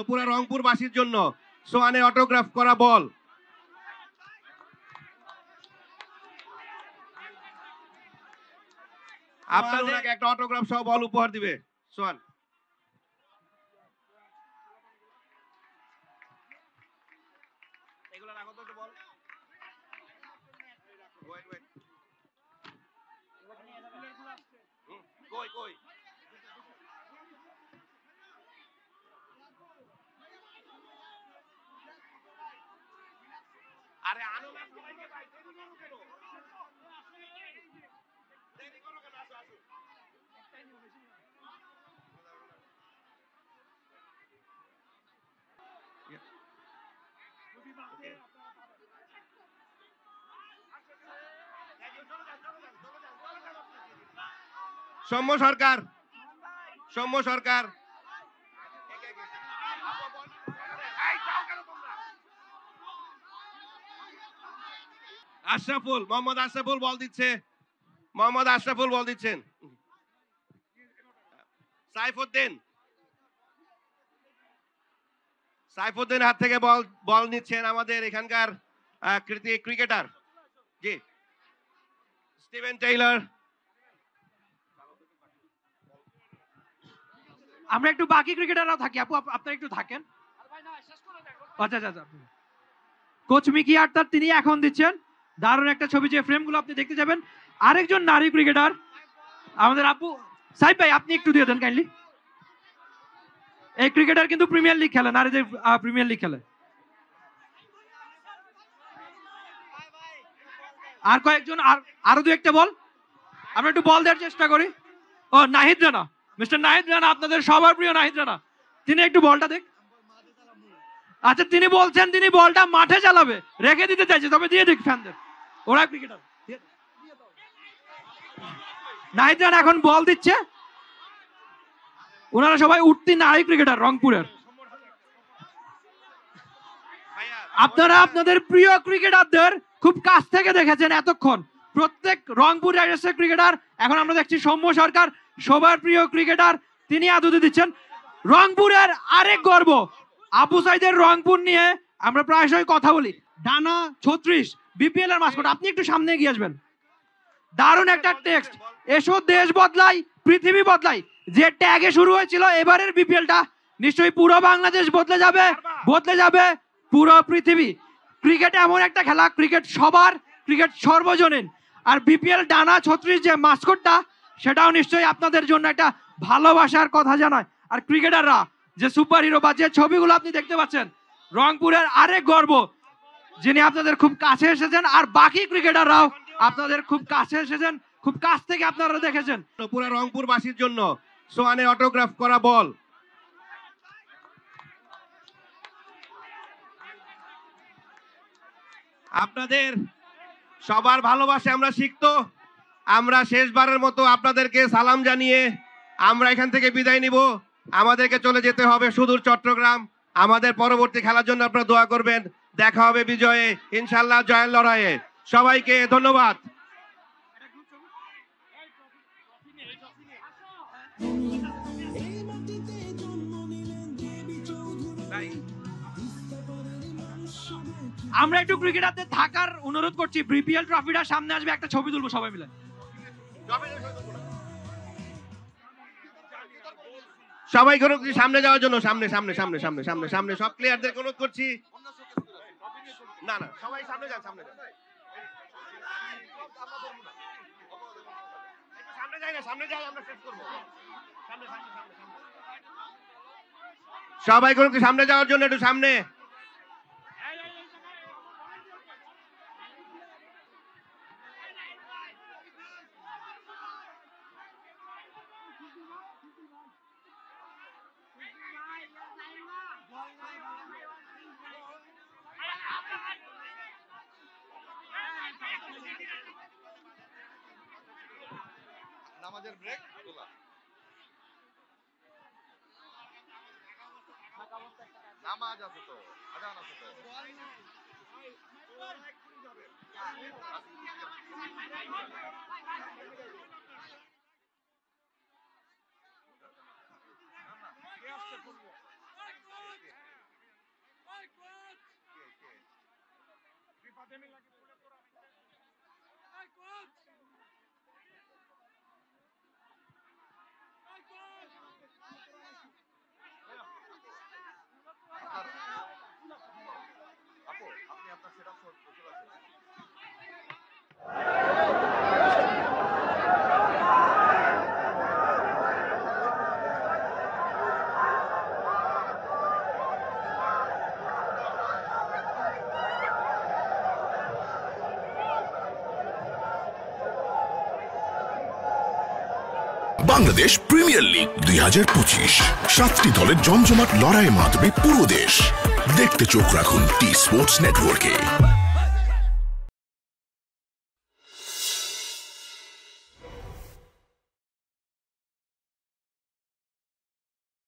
পুরো রংপুরবাসীর জন্য সোহানের অটোগ্রাফ করা বল। আপনাদের একটা অটোগ্রাফ সহ বল উপহার দিবে সোহান। এগুলো রাখো তো বল। কই কই আরে আনো না সবাইকে ভাই, দেরি করো কেন? দেরি করো কেন? আসো আসো। সৌম্য সরকার, সৌম্য সরকার, আশরাফুল, মোহাম্মদ আশরাফুল বল দিচ্ছে, মোহাম্মদ আশরাফুল বল দিচ্ছেন। সাইফুদ্দিন, সাইফুদ্দিন হাত থেকে বল নিচ্ছেন আমাদের এখানকার ক্রিকেটার, জি স্টিভেন টেইলর। আমরা একটু বাকি ক্রিকেটাররাও থাকি, আপু আপনারা একটু থাকেন। আচ্ছা আচ্ছা, কোচ মিকি আক্তার তিনি এখন দিচ্ছেন দারুণ একটা ছবি, যে ফ্রেমগুলো আপনি দেখতে যাবেন। আরেকজন নারী ক্রিকেটার আমাদের আপু সাইফ ভাই, আপনি একটু দিয়ে দেন কাইন্ডলি। এই ক্রিকেটার কিন্তু প্রিমিয়ার লিগ খেলে, নারীদের প্রিমিয়ার লিগ খেলে। আর কয়েকজন, আরো দু একটা বল আমরা একটু বল দেওয়ার চেষ্টা করি। ও নাহিদ রানা, মিস্টার নাহিদ রানা, আপনাদের সবার প্রিয় নাহিদ রানা, তিনি একটু বলটা দেখ। আচ্ছা, তিনি বলছেন তিনি বলটা মাঠে চালাবে, রেখে দিতে চাইছে, তবে দিয়ে দিক ফ্যানদের, ওরা ক্রিকেটার। নাহিদ রানা এখন বল দিচ্ছে। ওনারা সবাই উঠতি নারী ক্রিকেটার রংপুরের। আপনারা আপনাদের প্রিয় ক্রিকেটারদের খুব কাছ থেকে দেখেছেন এতক্ষণ, প্রত্যেক রংপুর রাইডার্সের ক্রিকেটার। এখন আমরা দেখছি সৌম্য সরকার, সবার প্রিয় ক্রিকেটার, তিনি আদুতে দিচ্ছেন। রংপুরের আরেক গর্ব, আবু সাইদের রংপুর নিয়ে আমরা প্রায়শই কথা বলি। ডানা 36 বিপিএল এর মাস্কট, আপনি একটু সামনে এগিয়ে আসবেন। দারুণ একটা টেক্সট, এসো দেশ বদলাই পৃথিবী বদলাই, যে ট্যাগে শুরু হয়েছিল এবারের বিপিএলটা, নিশ্চয়ই পুরো বাংলাদেশ বদলে যাবে, বদলে যাবে পুরো পৃথিবী। ক্রিকেট এমন একটা খেলা, ক্রিকেট সবার, ক্রিকেট সর্বজনীন। আর বিপিএল ডানা 36 যে মাস্কটটা, সেটাও নিশ্চয়ই আপনাদের জন্য একটা ভালোবাসার কথা জানায়। আর ক্রিকেটাররা যে সুপার হিরো বা যে ছবিগুলো আপনি দেখতে পাচ্ছেন, রংপুরের আরেক গর্ব, যিনি আপনাদের খুব কাছে এসেছেন, আর বাকি ক্রিকেটাররাও আপনাদের খুব কাছে এসেছেন, খুব কাছ থেকে আপনারা দেখেছেন। পুরো রংপুরবাসীর জন্য সোহানের অটোগ্রাফ করা বল। আপনাদের সবার ভালোবাসা আমরা শিখতো। আমরা শেষবারের মতো আপনাদেরকে সালাম জানিয়ে আমরা এখান থেকে বিদায় নিব। আমাদেরকে চলে যেতে হবে সুদূর চট্টগ্রাম। আমাদের পরবর্তী খেলার জন্য আপনারা দোয়া করবেন। দেখা হবে বিজয়ে, ইনশাল্লাহ জয়ের লড়াইয়ে। সবাইকে ধন্যবাদ। আমরা একটু ক্রিকেটারদের থাকার অনুরোধ করছি, বিপিএল ট্রফিটা সামনে আসবে, একটা ছবি তুলবো সবাই মিলে। সবাইকে অনুরোধ করছি সামনে যাওয়ার জন্য, সামনে সামনে সামনে সামনে সামনে সামনে সব প্লেয়ারদের অনুরোধ করছি। না না, সবাই সামনে যান, সামনে যান, সামনে যাই না, সামনে যাই, আমরা শেষ করবো। সবাই অনুরোধ সামনে যাওয়ার জন্য, একটু সামনে। নামাজের ব্রেক তোলা, নামাজ আছে তো, আজান আছে তো। আপু আপনি আপনার সেটআপ চলে আসেন। বাংলাদেশ প্রিমিয়ার লিগ 2025 7টি দলের জমজমাট লড়াইয়ে মাতবে পুরো দেশ। দেখতে চোখ রাখুন টি স্পোর্টস নেটওয়ার্কে।